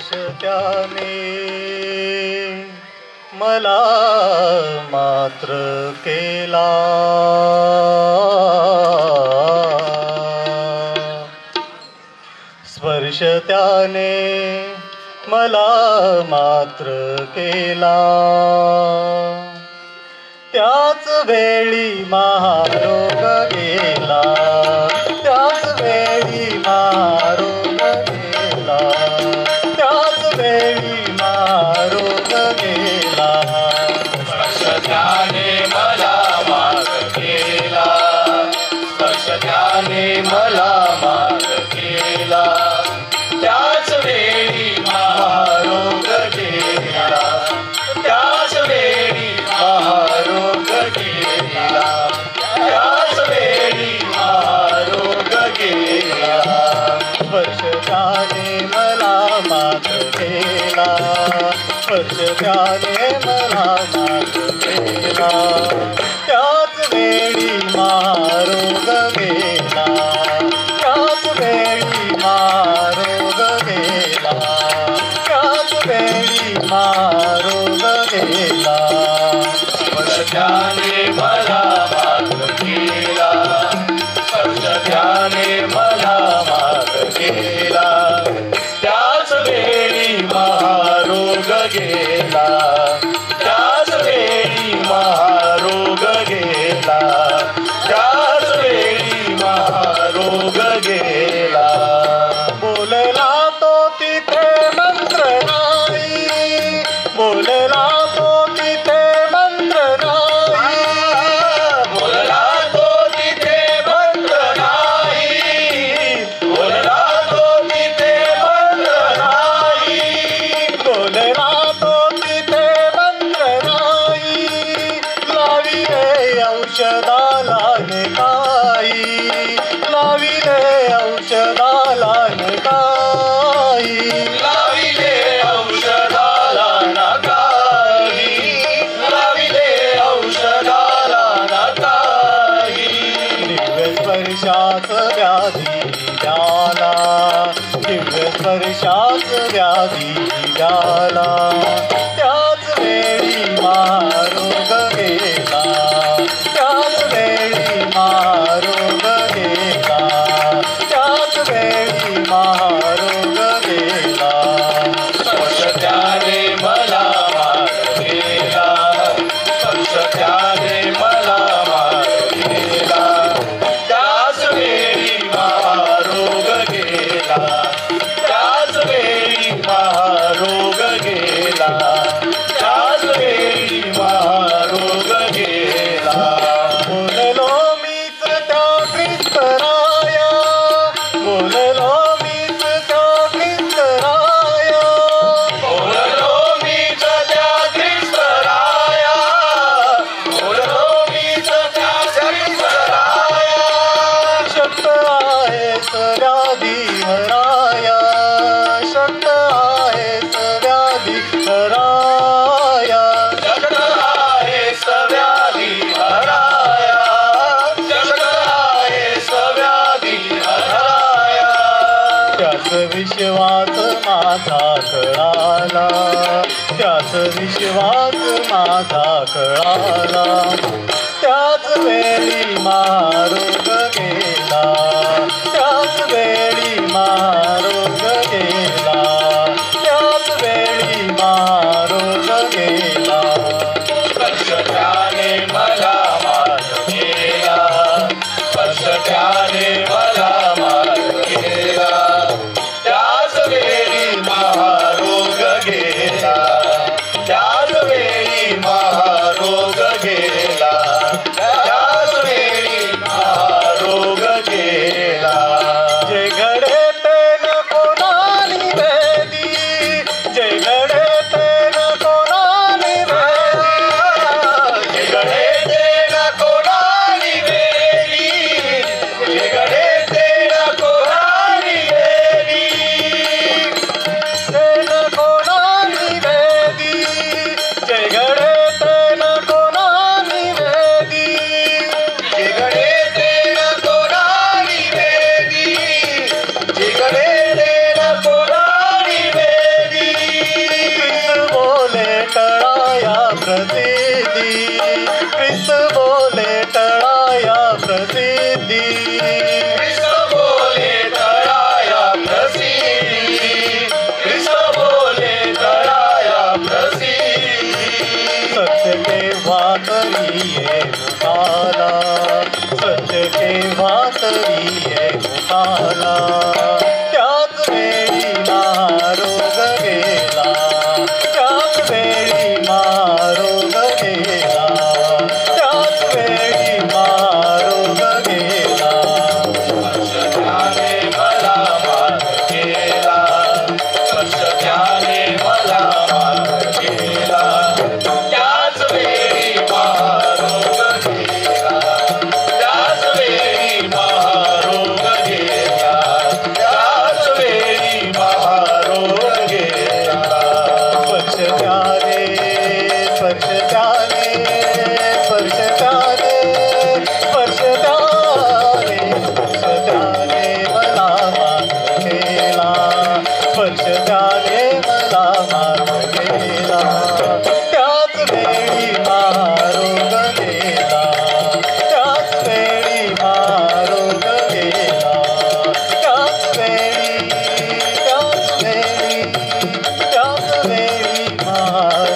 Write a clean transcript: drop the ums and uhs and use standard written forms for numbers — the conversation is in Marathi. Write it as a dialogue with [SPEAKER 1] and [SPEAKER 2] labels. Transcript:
[SPEAKER 1] स्पर्श त्याने मला मात्र केला, स्पर्श त्याने मला मात्र केला, त्याच वेळी महारोग गेला, त्याच वेळी महारोग गेला, त्याच वेळी महारोग गेला,
[SPEAKER 2] स्पर्श त्याने मला मार्ग केला, स्पर्श त्याने मला मार्ग केला, त्याच वेळी महारोग गेला, त्याच वेळी महारोग गेला, त्याच वेळी महारोग गेला,
[SPEAKER 1] स्पर्श त्याने मला मात्र केला, स्पर्श त्याने मला मात्र केला, त्याच वेळी महारोग गेला, त्याच वेळी महारोग गेला, त्याच वेळी महारोग गेला,
[SPEAKER 2] स्पर्श त्याने मला मार्ग केला, स्पर्श त्याने मला मार्ग केला, त्याच वेळी महारोग गेला, त्याच वेळी महारोग गेला, त्याच वेळी महारोग गेला.
[SPEAKER 1] बोलला तो तिथे मंत्र नाही, बोलला तो तिथे मंत्र नाही,
[SPEAKER 2] बोलला तो तिथे मंत्र नाही, बोलला तो तिथे मंत्र नाही,
[SPEAKER 1] बोलला तो तिथे मंत्र नाही, लाविले औषधाला काही, लाविले औषधाला काही,
[SPEAKER 2] लाविले औषधाला नकाही, लाविले औषधाला नकाही,
[SPEAKER 1] दिव्य स्पर्शाच व्याधी द्याला, दिव्य स्पर्शाच व्याधी द्याला, त्याच वेळी महारोग गेला, त्याच वेळी महारोग गेला, त्याच वेळी महारोग गेला,
[SPEAKER 2] स्पर्श त्याने मला मार्ग केला, स्पर्श त्याने मला मार्ग केला, त्याच वेळी महारोग गेला, त्याच वेळी महारोग गेला, त्याच वेळी महारोग गेला.
[SPEAKER 1] बोललो मीच त्या ख्रिस्तराया, बोललो मीच त्या ख्रिस्तराया,
[SPEAKER 2] बोललो मीच त्या ख्रिस्तराया, बोललो मीच त्या ख्रिस्तराया,
[SPEAKER 1] शक्त आहे व्याधी हराया, शक्त आहे व्याधी हराया,
[SPEAKER 2] जगत आहे व्याधी हराया, जगत आहे व्याधी हराया,
[SPEAKER 1] त्याच विश्वास माझा कळाला, त्याच विश्वास माझा कळाला, त्याच वेळी महारोग गेला, त्याच वेळी महारोग गेला, त्याच वेळी महारोग गेला,
[SPEAKER 2] स्पर्श त्याने मला मार्ग केला, स्पर्श त्याने मला मार्ग केला, त्याच वेळी महारोग गेला, त्याच वेळी महारोग गेला, त्याच वेळी महारोग गेला.
[SPEAKER 1] केव्हा तरी येऊ आला त्याच वेळी महारोग गेला त्याच वेळी महारोग गेला त्याच वेळी महारोग गेला
[SPEAKER 2] स्पर्शाने मला मार्ग केला स्पर्शाने मला मार्ग केला त्याच वेळी महारोग गेला त्याच वेळी महारोग गेला त्याच वेळी महारोग गेला
[SPEAKER 1] स्पर्शाने स्पर्शाने स्पर्शाने स्पर्शाने स्पर्शाने मला मार्ग केला स्पर्शाने मला मार्ग केला त्याच वेळी महारोग गेला त्याच वेळी महारोग गेला त्याच वेळी त्याच वेळी त्याच वेळी महारोग